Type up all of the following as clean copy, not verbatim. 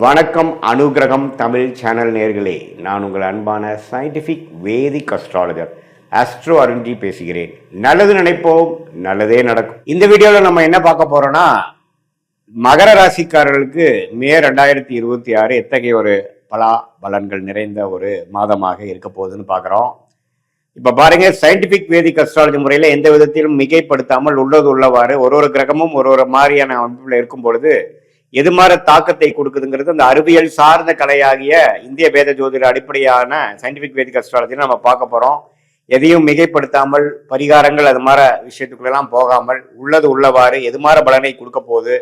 வணக்கம் அனுகிரகம் தமிழ் சேனல் நேர்களே, நான் உங்கள் அன்பான சயின்டிஃபிக் வேதிக் அஸ்ட்ராலஜர் ஆஸ்ட்ரோ அருண்ஜி பேசுகிறேன். நல்லது நினைப்போம், நல்லதே நடக்கும். இந்த வீடியோவில் நம்ம என்ன பார்க்க போறோம்னா, மகர ராசிக்காரர்களுக்கு மே 2026 எத்தகைய ஒரு பலன்கள் நிறைந்த ஒரு மாதமாக இருக்க போகுதுன்னு பார்க்குறோம். இப்போ பாருங்க, சயின்டிஃபிக் வேதிக் அஸ்ட்ராலஜி முறையில் எந்த விதத்திலும் மிகைப்படுத்தாமல் உள்ளது உள்ளவாறு ஒரு கிரகமும் ஒரு மாதிரியான அமைப்பில் இருக்கும் பொழுது எது மாதிரி தாக்கத்தை கொடுக்குதுங்கிறது அந்த அறிவியல் சார்ந்த கலையாகிய இந்திய வேத ஜோதிட அடிப்படையான சயின்டிபிக் வேதிக் அஸ்ட்ராலஜி நம்ம பார்க்க போறோம். எதையும் மிகைப்படுத்தாமல் பரிகாரங்கள் அது மாதிரி விஷயத்துக்குள்ளெல்லாம் போகாமல் உள்ளது உள்ளவாறு எது மாதிரி பலனை கொடுக்க போகுது,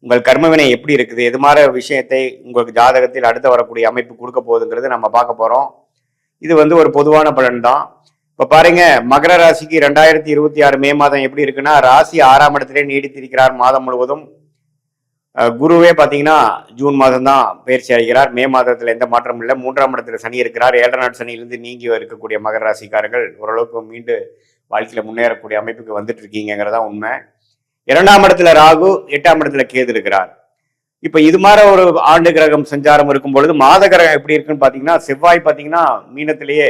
உங்கள் கர்மவினை எப்படி இருக்குது, எது மாதிரி விஷயத்தை உங்களுக்கு ஜாதகத்தில் அடுத்து வரக்கூடிய அமைப்பு கொடுக்க போகுதுங்கிறது நம்ம பார்க்க போறோம். இது ஒரு பொதுவான பலன் தான். இப்ப பாருங்க, மகர ராசிக்கு 2026 மே மாதம் எப்படி இருக்குன்னா, ராசி 6ஆம் இடத்திலே நீடித்திருக்கிறார் மாதம் முழுவதும். குருவே பார்த்தீங்கன்னா ஜூன் மாதம் தான் பயிற்சி அடைகிறார். மே மாதத்தில் எந்த மாற்றமும் இல்லை. 3ஆம் இடத்துல சனி இருக்கிறார். 7 நாள் சனியிலிருந்து நீங்கி இருக்கக்கூடிய மகர ராசிக்காரர்கள் ஓரளவுக்கு மீண்டு வாழ்க்கையில முன்னேறக்கூடிய அமைப்புக்கு வந்துட்டு இருக்கீங்கிறதா உண்மை. 2ஆம் இடத்துல ராகு, 8ஆம் இடத்துல கேது இருக்கிறார். இப்ப இது மாதிரி ஒரு ஆண்டு கிரகம் சஞ்சாரம் இருக்கும் பொழுது மாத கிரகம் எப்படி இருக்குன்னு பாத்தீங்கன்னா, செவ்வாய் பாத்தீங்கன்னா மீனத்திலேயே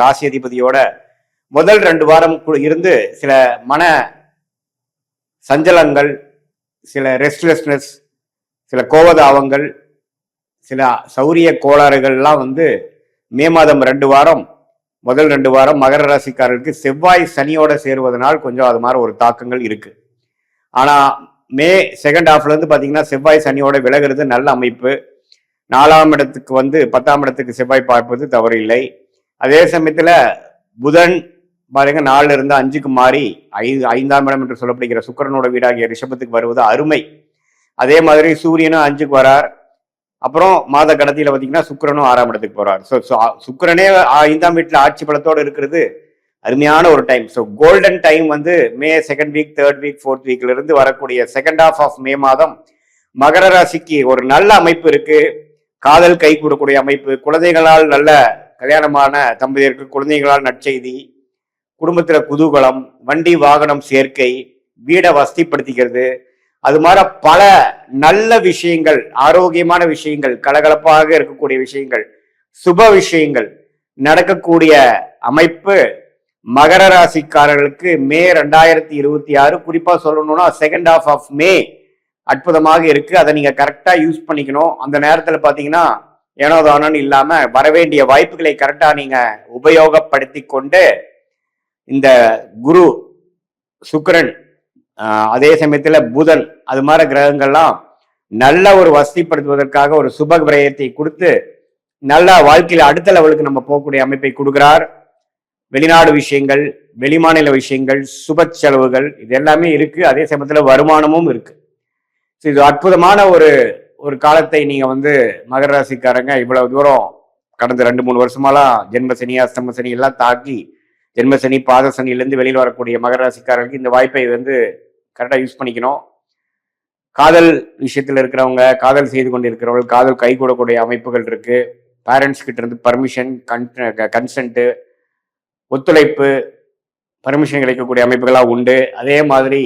ராசி அதிபதியோட முதல் 2 வாரம் இருந்து சில மன சஞ்சலங்கள், சில ரெஸ்ட்லெஸ்னஸ், சில கோபதாபங்கள், சில சௌரிய கோளாறுகள்லாம் மே மாதம் 2 வாரம், முதல் 2 வாரம் மகர ராசிக்காரர்களுக்கு செவ்வாய் சனியோட சேருவதனால் கொஞ்சம் அது மாதிரி ஒரு தாக்கங்கள் இருக்கு. ஆனா மே செகண்ட் ஹாஃப்ல இருந்து பாத்தீங்கன்னா செவ்வாய் சனியோட விலகிறது நல்ல அமைப்பு. 4ஆம் இடத்துக்கு 10ஆம் இடத்துக்கு செவ்வாய் பார்ப்பது தவறு இல்லை. அதே சமயத்துல புதன் பாருங்க 4 இருந்து 5க்கு மாறி 5ஆம் இடம் என்று சொல்லப்படுகிற சுக்கிரனோட வீடாகிய ரிஷபத்துக்கு வருவது அருமை. அதே மாதிரி சூரியனும் 5க்கு வரார். அப்புறம் மாத கடத்தியில பாத்தீங்கன்னா சுக்கிரனும் 6ஆம் இடத்துக்கு போறார். சுக்கிரனே 5ஆம் வீட்டுல ஆட்சி பலத்தோடு இருக்கிறது அருமையான ஒரு time. So golden time May second week, third week, fourth வீக்ல இருந்து வரக்கூடிய செகண்ட் ஹாஃப் ஆஃப் மே மாதம் மகர ராசிக்கு ஒரு நல்ல அமைப்பு இருக்கு. காதல் கை கூடக்கூடிய அமைப்பு, குழந்தைகளால் நல்ல கல்யாணமான தம்பதியருக்கு குழந்தைகளால் நற்செய்தி, குடும்பத்துல குதூகலம், வண்டி வாகனம் சேர்க்கை, வீடை வசதிப்படுத்திக்கிறது, அது மாதிரி பல நல்ல விஷயங்கள், ஆரோக்கியமான விஷயங்கள், கலகலப்பாக இருக்கக்கூடிய விஷயங்கள், சுப விஷயங்கள் நடக்கக்கூடிய அமைப்பு மகர ராசிக்காரர்களுக்கு மே 2026 குறிப்பா சொல்லணும்னா செகண்ட் ஹாஃப் ஆஃப் மே அற்புதமாக இருக்கு. அதை நீங்க கரெக்டா யூஸ் பண்ணிக்கணும். அந்த நேரத்துல பாத்தீங்கன்னா ஏனோ தானோன்னு இல்லாம வரவேண்டிய வாய்ப்புகளை கரெக்டா நீங்க உபயோகப்படுத்தி கொண்டு இந்த குரு, சுக்கிரன், அதே சமயத்துல புதன், அது மாதிரி கிரகங்கள்லாம் நல்ல ஒரு வசதிப்படுத்துவதற்காக ஒரு சுப விரயத்தை கொடுத்து நல்ல வாழ்க்கையில அடுத்த லெவலுக்கு நம்ம போகக்கூடிய அமைப்பை கொடுக்கிறார். வெளிநாடு விஷயங்கள், வெளிமாநில விஷயங்கள், சுப செலவுகள், இது எல்லாமே இருக்கு. அதே சமயத்துல வருமானமும் இருக்கு. இது அற்புதமான ஒரு காலத்தை நீங்க மகர ராசிக்காரங்க இவ்வளவு தூரம் கடந்த 2-3 வருஷமாலாம் ஜென்ம சனி, அஷ்டம சனி எல்லாம் தாக்கி ஜென்மசனி, பாத சனியிலிருந்து வெளியில் வரக்கூடிய மகர ராசிக்காரர்களுக்கு இந்த வாய்ப்பை கரெக்டாக யூஸ் பண்ணிக்கணும். காதல் விஷயத்தில் இருக்கிறவங்க, காதல் செய்து கொண்டு இருக்கிறவங்க, காதல் கை கூடக்கூடிய அமைப்புகள் இருக்கு. பேரண்ட்ஸ் கிட்ட இருந்து பர்மிஷன், கன்சென்ட்டு, ஒத்துழைப்பு, பர்மிஷன் கிடைக்கக்கூடிய அமைப்புகளாக உண்டு. அதே மாதிரி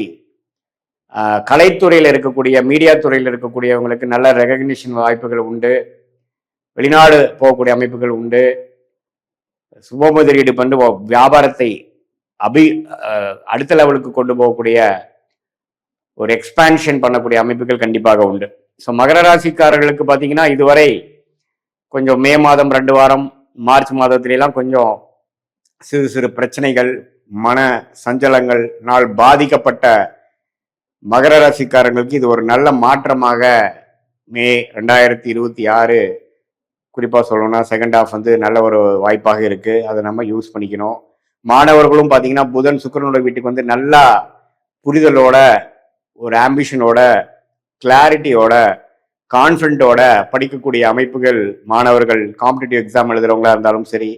கலைத்துறையில் இருக்கக்கூடிய, மீடியா துறையில் இருக்கக்கூடியவங்களுக்கு நல்ல ரெகக்னிஷன் வாய்ப்புகள் உண்டு. வெளிநாடு போகக்கூடிய அமைப்புகள் உண்டு. சுப முதலீடு பண்ணி வியாபாரத்தை அடுத்த லெவலுக்கு கொண்டு போகக்கூடிய ஒரு எக்ஸ்பான்ஷன் பண்ணக்கூடிய அமைப்புகள் கண்டிப்பாக உண்டு. ஸோ மகர ராசிக்காரர்களுக்கு பார்த்தீங்கன்னா இதுவரை கொஞ்சம் மே மாதம் 2 வாரம், மார்ச் மாதத்திலாம் கொஞ்சம் சிறு சிறு பிரச்சனைகள், மன சஞ்சலங்கள்னால் பாதிக்கப்பட்ட மகர ராசிக்காரர்களுக்கு இது ஒரு நல்ல மாற்றமாக மே 2026 குறிப்பாக சொல்லணும்னா செகண்ட் ஹாஃப் நல்ல ஒரு வாய்ப்பாக இருக்கு. அதை நம்ம யூஸ் பண்ணிக்கணும். மாணவர்களும் பார்த்தீங்கன்னா புதன் சுக்கிரனோட வீட்டுக்கு நல்லா புரிதலோட, ஒரு ஆம்பிஷனோட, கிளாரிட்டியோட, கான்ஃபிடென்ட்டோட படிக்கக்கூடிய அமைப்புகள் மாணவர்கள் காம்படிட்டிவ் எக்ஸாம் எழுதுறவங்களா இருந்தாலும் சரி,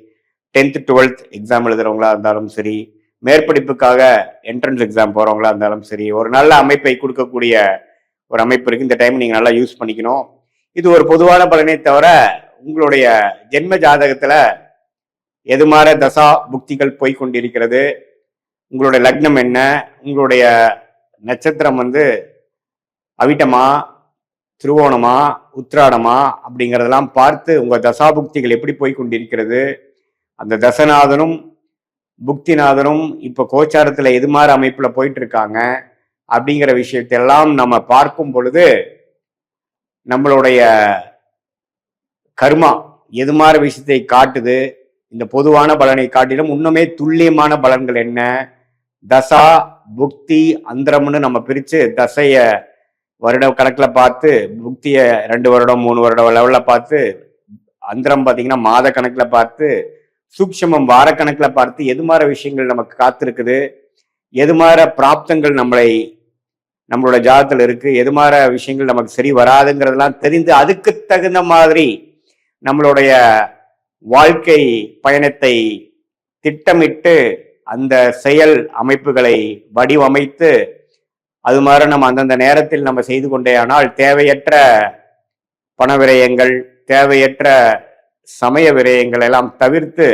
10th 12th எக்ஸாம் எழுதுறவங்களா இருந்தாலும் சரி, மேற்படிப்புக்காக என்ட்ரன்ஸ் எக்ஸாம் போறவங்களா இருந்தாலும் சரி, ஒரு நல்ல அமைப்பை கொடுக்கக்கூடிய ஒரு அமைப்பு இருக்கு. இந்த டைம் நீங்க நல்லா யூஸ் பண்ணிக்கணும். இது ஒரு பொதுவான பலனை தவிர உங்களுடைய ஜென்ம ஜாதகத்துல எது மாதிரி தசா புக்திகள் போய்கொண்டிருக்கிறது, உங்களுடைய லக்னம் என்ன, உங்களுடைய நட்சத்திரம் அவிட்டமா, திருவோணமா உத்திராடமா அப்படிங்கிறதெல்லாம் பார்த்து உங்க தசாபுக்திகள் எப்படி போய் கொண்டிருக்கிறது, அந்த தசநாதனும் புக்திநாதனும் இப்ப கோச்சாரத்துல எது மாதிரி அமைப்புல போயிட்டு இருக்காங்க அப்படிங்கிற விஷயத்தெல்லாம் நம்ம பார்க்கும் பொழுது நம்மளுடைய கர்மா எது மாதிரி விஷயத்தை காட்டுது, இந்த பொதுவான பலனை காட்டிலும் இன்னுமே துல்லியமான பலன்கள் என்ன, தசா புக்தி அந்தரம்னு நம்ம பிரிச்சு தசைய வருட கணக்கில் பார்த்து, புக்தியை 2 வருடம் 3 வருடம் லெவலில் பார்த்து, அந்தரம் பார்த்தீங்கன்னா மாத கணக்கில் பார்த்து, சூக்ஷமம் வார கணக்கில் பார்த்து எது மாதிரி விஷயங்கள் நமக்கு காத்திருக்குது, எது மாதிரி பிராப்தங்கள் நம்மளோட ஜாதகத்தில் இருக்கு, எது மாதிரி விஷயங்கள் நமக்கு சரி வராதுங்கிறதெல்லாம் தெரிந்து அதுக்கு தகுந்த மாதிரி நம்மளுடைய வாழ்க்கை பயணத்தை திட்டமிட்டு அந்த செயல் அமைப்புகளை வடிவமைத்து அது மாதிரி நம்ம அந்தந்த நேரத்தில் நம்ம செய்து கொண்டே ஆனால் தேவையற்ற பண விரயங்கள், தேவையற்ற சமய விரயங்கள் எல்லாம் தவிர்த்து,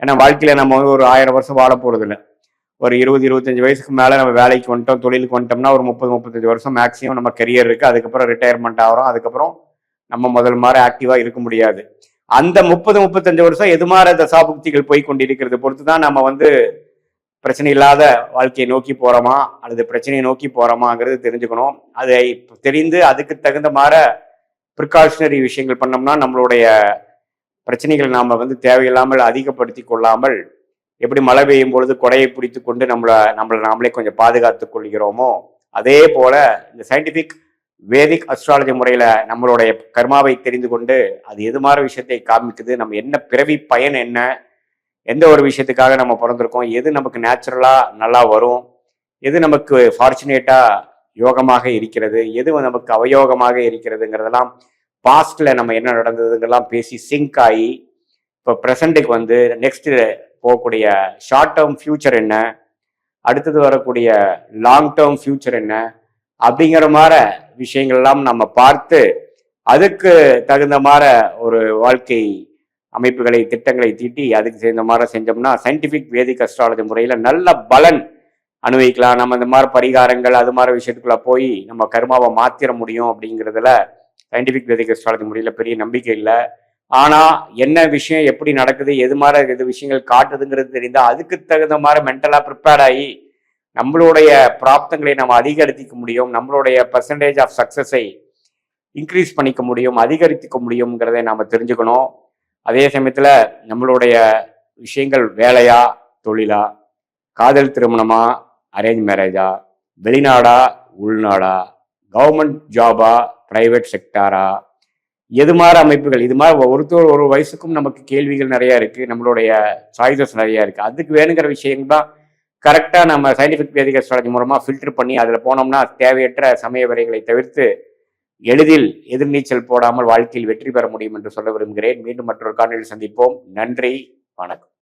ஏன்னா வாழ்க்கையில நம்ம ஒரு 1000 வருஷம் வாழ போறது இல்லை. ஒரு 20-25 வயசுக்கு மேல நம்ம வேலைக்கு வந்துட்டோம், தொழிலுக்கு வந்துட்டோம்னா ஒரு 30-35 வருஷம் மேக்சிமம் நம்ம கெரியர் இருக்கு. அதுக்கப்புறம் ரிட்டையர்மெண்ட் ஆகிறோம். அதுக்கப்புறம் நம்ம முதல் மாதிரி ஆக்டிவா இருக்க முடியாது. அந்த 30-35 வருஷம் எது மாதிரி தசாபுக்திகள் போய் கொண்டிருக்கிறது பொறுத்து தான் நம்ம பிரச்சனை இல்லாத வாழ்க்கையை நோக்கி போறோமா அல்லது பிரச்சனையை நோக்கி போறோமாங்கிறது தெரிஞ்சுக்கணும். அதை தெரிந்து அதுக்கு தகுந்த மாதிரி ப்ரிகாஷனரி விஷயங்கள் பண்ணோம்னா நம்மளுடைய பிரச்சனைகளை நாம தேவையில்லாமல் அதிகப்படுத்தி கொள்ளாமல், எப்படி மழை பெய்யும் பொழுது கொடையை பிடித்து கொண்டு நம்மளை நாமளே கொஞ்சம் பாதுகாத்துக் கொள்கிறோமோ, அதே போல இந்த சயின்டிபிக் வேதிக் அஸ்ட்ராலஜி முறையில நம்மளுடைய கர்மாவை தெரிந்து கொண்டு அது எது மாதிரி விஷயத்தை காமிக்குது, நம்ம என்ன பிறவி பயன் என்ன, எந்த ஒரு விஷயத்துக்காக நம்ம பிறந்திருக்கோம், எது நமக்கு நேச்சுரலா நல்லா வரும், எது நமக்கு ஃபார்ச்சுனேட்டா யோகமாக இருக்கிறது, எது நமக்கு அவயோகமாக இருக்கிறதுங்கிறதெல்லாம் பாஸ்ட்ல நம்ம என்ன நடந்ததுங்கெல்லாம் பேசி சிங்க் ஆகி இப்போ ப்ரெசண்ட்டுக்கு நெக்ஸ்ட் போகக்கூடிய ஷார்ட் டேர்ம் ஃபியூச்சர் என்ன, அடுத்தது வரக்கூடிய லாங் டேர்ம் ஃபியூச்சர் என்ன அப்படிங்கிற மாதிரி விஷயங்கள்லாம் நம்ம பார்த்து அதுக்கு தகுந்த மாதிரி ஒரு வாழ்க்கை அமைப்புகளை திட்டங்களை தீட்டி அதுக்கு சேர்ந்த மாதிரி செஞ்சோம்னா சயின்டிபிக் வேதிக் அஸ்ட்ராலஜி முறையில நல்ல பலன் அனுபவிக்கலாம். நம்ம இந்த மாதிரி பரிகாரங்கள் அது மாதிரி விஷயத்துக்குள்ள போய் நம்ம கர்மாவை மாத்திர முடியும் அப்படிங்கிறதுல சயின்டிபிக் வேதிக் அஸ்ட்ராலஜி முறையில பெரிய நம்பிக்கை இல்லை. ஆனா என்ன விஷயம் எப்படி நடக்குது, எது மாதிரி எது விஷயங்கள் காட்டுதுங்கிறது தெரிந்தா அதுக்கு தகுந்த மாதிரி மென்டலா ப்ரிப்பேர்ட் ஆகி நம்மளுடைய பிராப்தங்களை நம்ம அதிகரிக்க முடியும், நம்மளுடைய பர்சன்டேஜ் ஆஃப் சக்சஸை இன்க்ரீஸ் பண்ணிக்க முடியும், அதிகரித்துக்க முடியுங்கிறத நாம தெரிஞ்சுக்கணும். அதே சமயத்துல நம்மளுடைய விஷயங்கள் வேலையா தொழிலா, காதல் திருமணமா அரேஞ்ச் மேரேஜா, வெளிநாடா உள்நாடா, கவர்மெண்ட் ஜாபா பிரைவேட் செக்டாரா, எது மாதிரி அமைப்புகள், இது மாதிரி ஒரு வயசுக்கும் நமக்கு கேள்விகள் நிறைய இருக்கு, நம்மளுடைய சாய்ஸஸ் நிறைய இருக்கு. அதுக்கு வேணுங்கிற விஷயம் தான் கரெக்டா நம்ம சயின்டிபிக் வேதிக் அஸ்ட்ராலஜி மூலமா ஃபில்டர் பண்ணி அதுல போனோம்னா தேவையற்ற சமய வரைகளை தவிர்த்து எளிதில் எதிர்நீச்சல் போடாமல் வாழ்க்கையில் வெற்றி பெற முடியும் என்று சொல்ல விரும்புகிறேன். மீண்டும் மற்றொரு காணொளியில் சந்திப்போம். நன்றி, வணக்கம்.